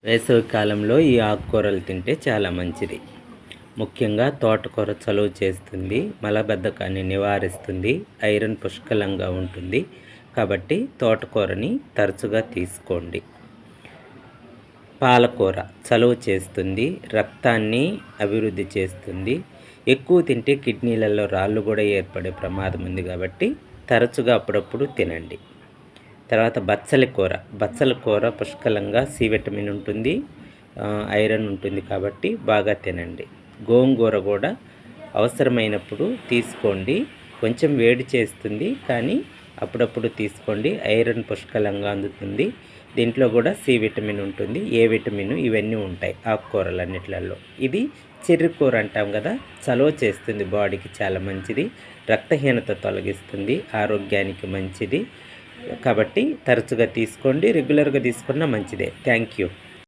వేసవి కాలంలో ఈ ఆకుకూరలు తింటే చాలా మంచిది. ముఖ్యంగా తోటకూర చలువ చేస్తుంది, మలబద్ధకాన్ని నివారిస్తుంది, ఐరన్ పుష్కలంగా ఉంటుంది. కాబట్టి తోటకూరని తరచుగా తీసుకోండి. పాలకూర చలువ చేస్తుంది, రక్తాన్ని అభివృద్ధి చేస్తుంది. ఎక్కువ తింటే కిడ్నీలలో రాళ్ళు కూడా ఏర్పడే ప్రమాదం ఉంది కాబట్టి తరచుగా అప్పుడప్పుడు తినండి. తర్వాత బచ్చల కూర పుష్కలంగా సి విటమిన్ ఉంటుంది, ఐరన్ ఉంటుంది కాబట్టి బాగా తినండి. గోంగూర కూడా అవసరమైనప్పుడు తీసుకోండి. కొంచెం వేడి చేస్తుంది కానీ అప్పుడప్పుడు తీసుకోండి. ఐరన్ పుష్కలంగా అందుతుంది. దీంట్లో కూడా సి విటమిన్ ఉంటుంది, ఏ విటమిన్ ఇవన్నీ ఉంటాయి ఆకుకూరలన్నిట్లలో. ఇది చెర్రీ కూర అంటాం కదా, చలువ చేస్తుంది, బాడీకి చాలా మంచిది, రక్తహీనత తొలగిస్తుంది, ఆరోగ్యానికి మంచిది. కాబట్టి తరచుగా తీసుకోండి, రెగ్యులర్గా తీసుకున్నా మంచిదే. Thank you.